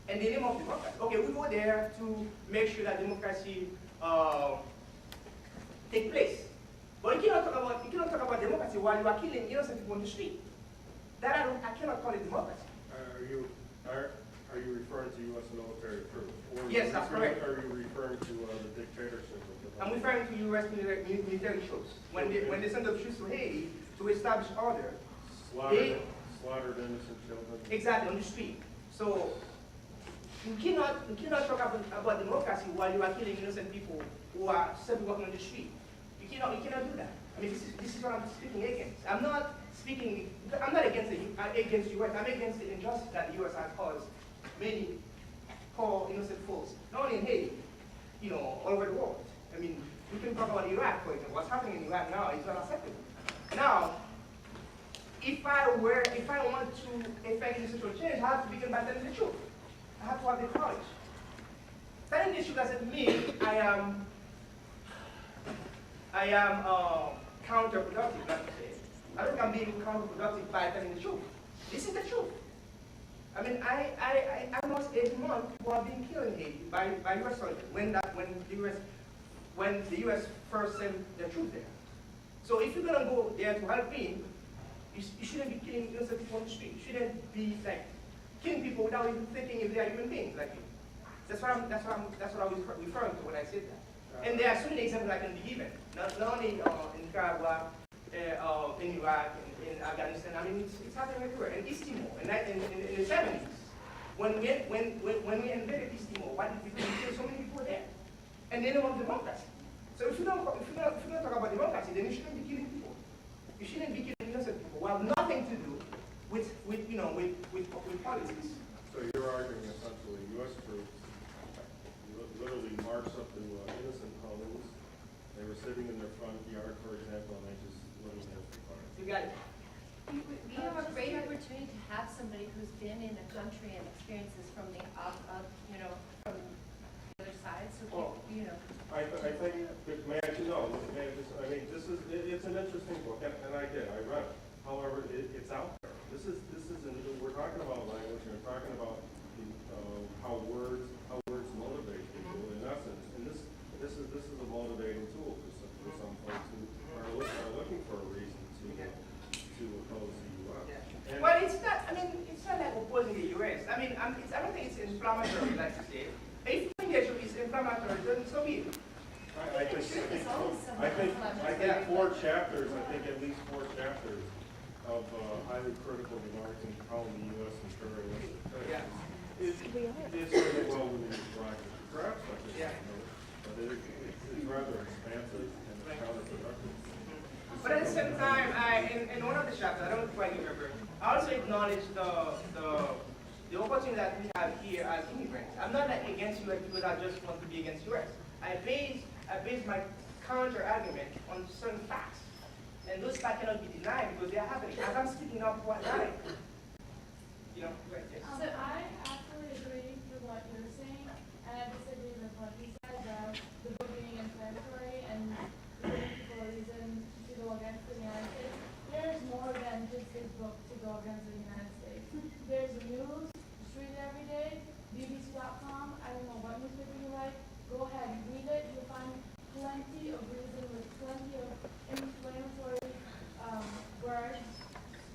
in the name of democracy. Okay, we go there to make sure that democracy take place. But you cannot talk about democracy while you are killing innocent people on the street. That I cannot call it democracy. Are you referring to U.S. military troops? Yes, that's correct. Are you referring to the dictatorship of the I'm referring to U.S. military troops. When they send the troops to Haiti to establish order, slaughtered innocent children? Exactly, on the street. So you cannot talk about democracy while you are killing innocent people who are simply walking on the street. You cannot do that. I mean, this is what I'm speaking against. I'm not against U.S. I'm against the injustice that the U.S. has caused many poor innocent folks, not only in Haiti, all over the world. I mean, we can talk about Iraq, for example. What's happening in Iraq now is unacceptable. Now, if I want to effect any social change, I have to begin by telling the truth. I have to have the courage. Telling the truth doesn't mean I am counterproductive, not to say. I don't think I'm being counterproductive by telling the truth. This is the truth. I mean, I almost every month who are being killed in Haiti by U.S. soldiers when the U.S. first sent their troops there. So if you're gonna go there to help me, you shouldn't be killing innocent people on the street. You shouldn't be like killing people without even thinking if they are human beings like you. That's what I was referring to when I said that. And there are so many examples I can be given. Not only in Nicaragua, in Iraq, in Afghanistan. I mean, it's happening everywhere. In East Timor, in the 70s, when we invaded East Timor, why did we kill so many people there? And they don't want democracy. So if you don't talk about democracy, then you shouldn't be killing people. You shouldn't be killing innocent people who have nothing to do with politics. So you're arguing essentially U.S. troops literally marched up to innocent homes. They were sitting in their front yard, for example, and they just literally have fire. You got it. We have a great opportunity to have somebody who's been in a country and experiences from the from the other side. So I think, it's an interesting book, and I did, I read it. However, it's out there. We're talking about language, and we're talking about how words motivate people in essence. And this is a motivating tool for some folks who are looking for a reason to oppose the U.S. Yeah. Well, it's not. I mean, it's not like opposing the U.S. I mean, I don't think it's inflammatory, like you say. If you think it's inflammatory, then so be it. I think 4 chapters. I think at least 4 chapters of highly critical remarks and calling the U.S. imperialistic. Yeah. It's really well within the perhaps, but it's rather expansive and counterproductive. acknowledge the opportunity that we have here as immigrants. I'm not like against US because I just want to be against US. I base my counter argument on certain facts. And those facts cannot be denied because they are happening. As I'm speaking up right now, you know, right there. So I actually agree with what you're saying, and I disagree with what he said about the book being inflammatory and giving people a reason to go against the United States. There's more than just this book to go against the United States. There's the news, just read it every day, BBC.com, I don't know what newspaper you like, go ahead, read it, you'll find plenty of reason with plenty of inflammatory words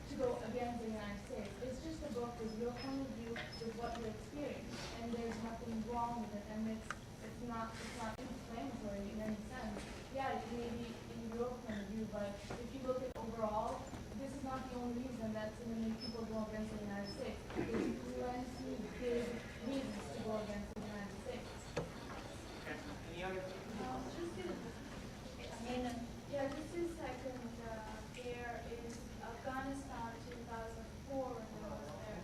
to go against the United States. It's just a book with your point of view, with what you experience, and there's nothing wrong with it, and it's not inflammatory in any sense. Yeah, it may be in your point of view, but if you look at overall, this is not the only reason that's going to make people go against the United States. There's plenty good reasons to go against the United States. Any other? Yeah, just 2 seconds. There is Afghanistan 2004 when I was there.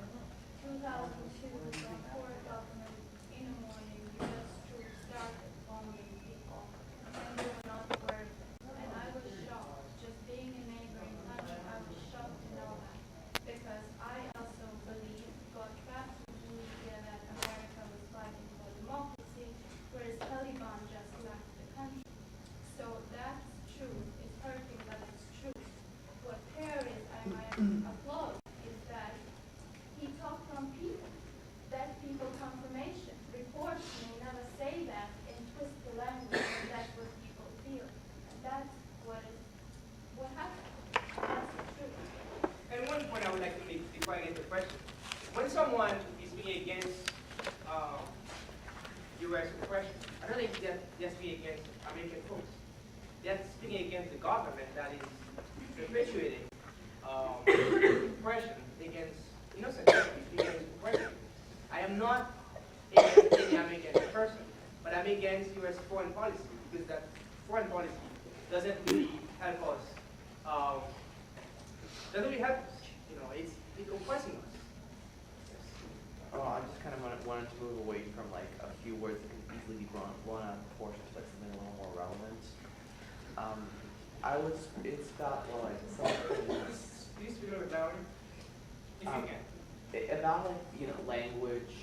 2002, the poor government in the morning, U.S. troops started bombing people, and they were not worried. And I was shocked. Just being a neighboring country, I was shocked to know that. Because I also believe, got back to the media that America was fighting for democracy, whereas Taliban just left the country. So that's true. It's hurting, but it's true. What Pierre is, I might applaud, is that he talked from people. That people confirmation. Reports may never say that and twist the language, and that's what people feel. And that's what happened. That's the truth. And one point I would like to make before I get the question. When someone is being against U.S. oppression, I don't think they're speaking against American folks. They're speaking against the government that is perpetuating oppression against innocent people, against oppression. I am not against any American person, but I'm against U.S. foreign policy because that foreign policy doesn't really help us. Doesn't really help us. You know, it's oppressing us. I just kind of wanted to move away from like a few words that can easily be blown out of proportion to like something a little more relevant. It's got like some things. Please speak a little bit louder, if you can. About like, you know, language.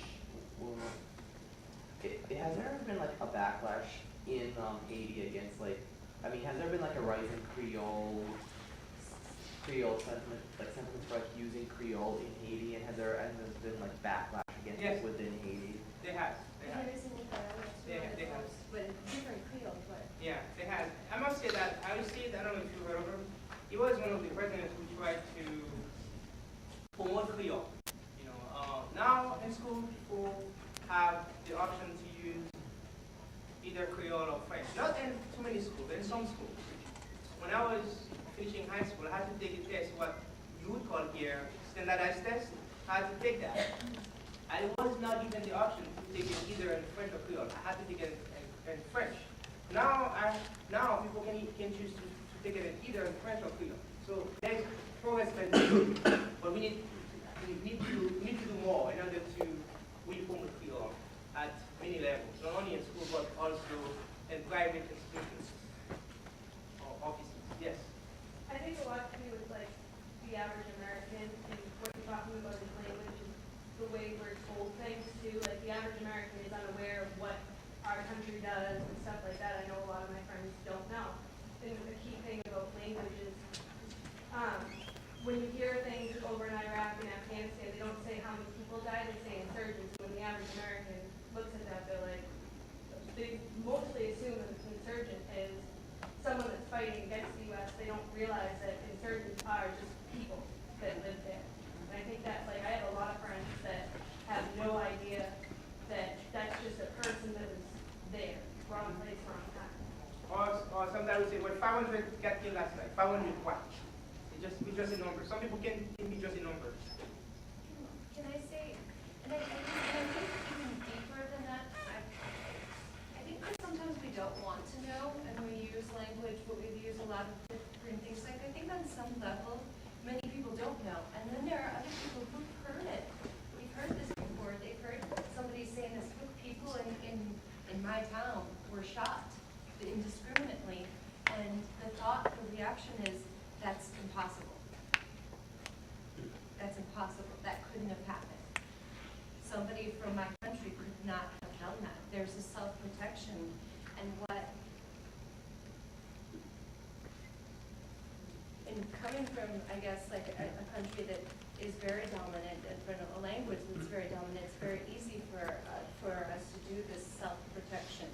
Has there ever been like a backlash in Haiti against like, I mean, has there been like a rise in Creole sentiment, like sentiments for like using Creole in Haiti, and has there been like backlash against it within Haiti? They have. They have. They have. But different Creole, but. Yeah, they have. I must say that I received, I don't know if you heard of him, he was one of the presidents who tried to promote Creole. You know, now in school people have the option to use either Creole or French. Not in too many schools, but in some schools. When I was finishing high school, I had to take a test, what you would call here standardized test. I had to take that. I was not given the option to take it either in French or Creole. I had to take it in French. Now people can choose to take it in either in French or Creole. So there's progress been made, but we need to do more in order to really promote Creole at many levels, not only in school but also in private institutions or offices. Yes. I think a lot to do with like the average American and what you're talking about in language and the way we're told things too. Like the average American is unaware of what our country does and stuff like that. I know a lot of my friends don't know. And the key thing about language is when you hear things over in Iraq and Afghanistan, they don't say how many people died, they say insurgents. When the average American looks at that, they're like, they mostly assume that an insurgent is someone that's fighting against the U.S. They don't realize that insurgents are just people that live there. And I think that's like, I have a lot of friends that have no idea that that's just a person that was there, wrong place, wrong time. Or sometimes we say, well, 500 got killed last night. 500 what? It's just a number. Some people can be just a number. Can I say, and I think even deeper than that, I think that sometimes we don't want to know, and we use language, but we use a lot of different things. Like I think on some level, many people don't know, and then there are other people who my town were shot indiscriminately, and the reaction is, that's impossible. That's impossible. That couldn't have happened. Somebody from my country could not have done that. There's a self-protection, and coming from, I guess, like a country that is very dominant, and from a language that's very dominant, it's very easy for us to do this self-protection.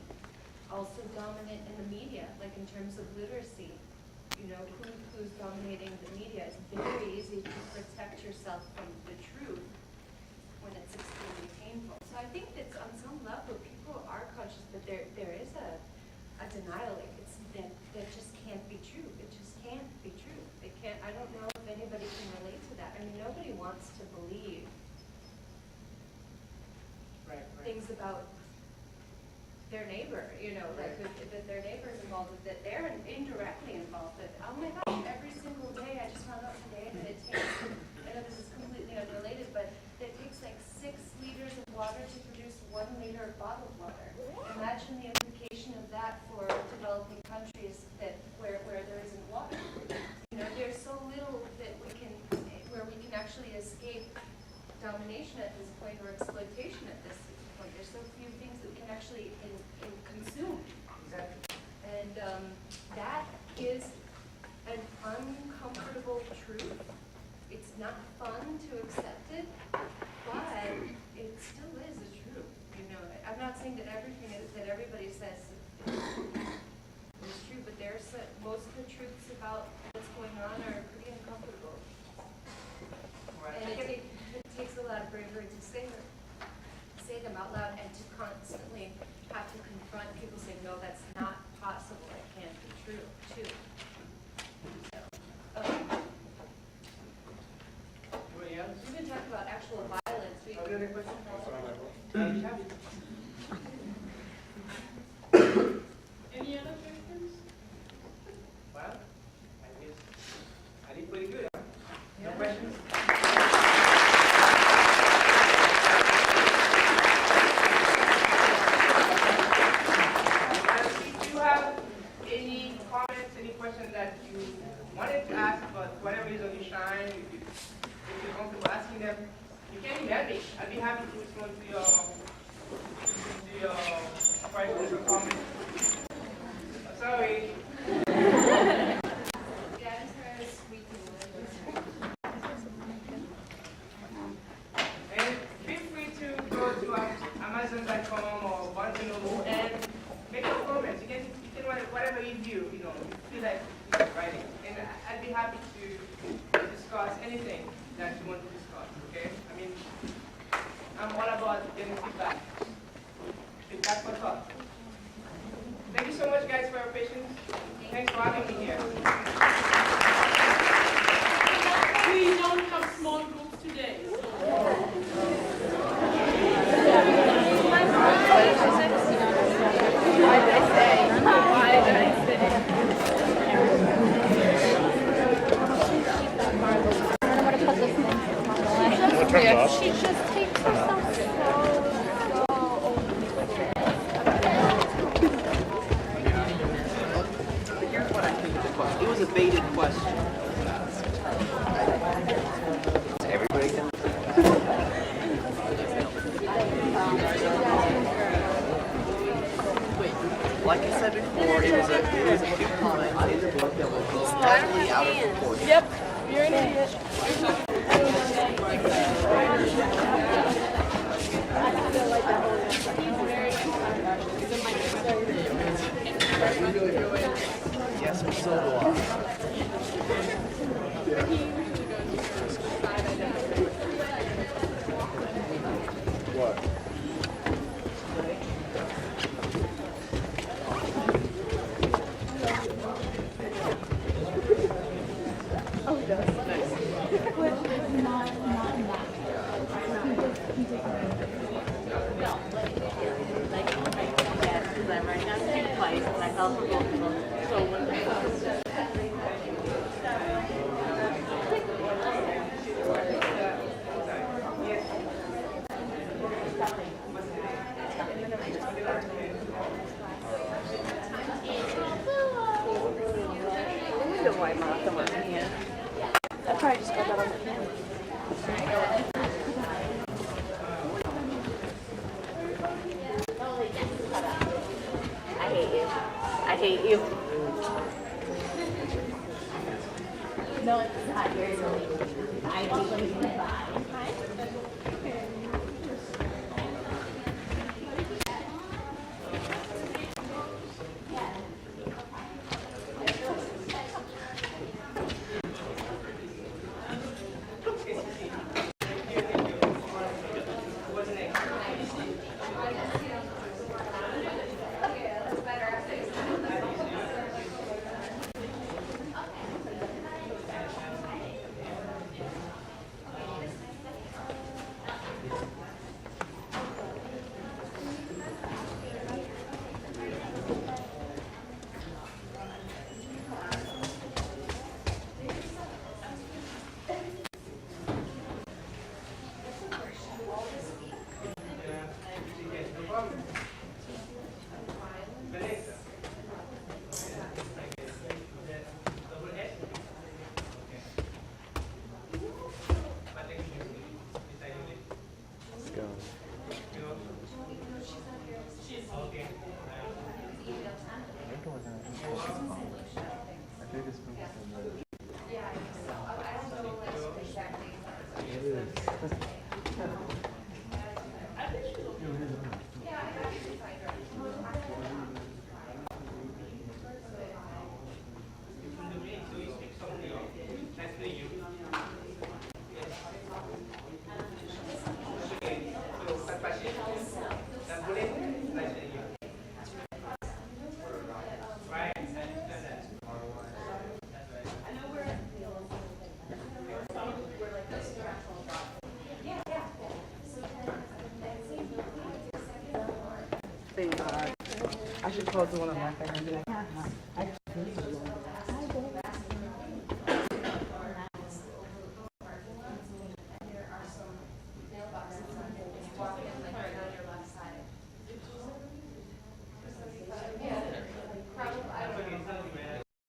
Also dominant in the media, like in terms of literacy. You know, who's dominating the media. It's very easy to protect yourself from the truth when it's extremely painful. So I think that on some level, people are conscious that there is a denial. Like that just can't be true. It just can't be true. It can't. I don't know if anybody can relate to that. I mean, nobody wants to believe things about their neighbor, you know, like that their neighbor is involved, that they're indirectly involved. That, oh my gosh, every single day, I just found out today that it takes, I know this is completely unrelated, but it takes like 6 liters of water to produce 1 liter of bottled water. Imagine the implication of that for developing countries where there isn't water. You know, there's so little that where we can actually escape domination at this point, or exploitation at this point. There's so few things that we can actually consume. Exactly. And that is an uncomfortable truth. It's not fun to accept it, but it still is a truth. You know, I'm not saying that everything that everybody says is true, but most of the truths about what's going on are pretty uncomfortable. Right. And it takes a lot of bravery to say them out loud, and to constantly have to confront people saying, no, that's not possible, it can't be true, too. So, Anybody else? we've been talking about actual violence. Any other questions? Any other questions? Well, I guess I did pretty good, huh? No questions? If you have any comments, any questions that you wanted to ask, but for whatever reason you shine, if you're comfortable asking them, you can email me. I'll be happy to respond to your questions or comments. Sorry. And feel free to go to Amazon.com or Barnes & Noble and make your comments. You can write whatever you do, you know, you feel like writing. And I'd be happy to discuss anything that you want to discuss, okay? I mean, I'm all about getting feedback. Feedback for thought. Thank you so much, guys, for your patience. Thanks for having me here. We don't have small groups today. She just takes herself It was a baited question. Everybody can. Like I said before, it was a few comments in the book that was totally out of proportion. Yep, you're an idiot. Yes, but so do I. What? Yes. white moth and one in here. I probably just got that on the camera. I hate you. I hate you. No, it's not very late. I hate you. Bye. I should close the one on my finger.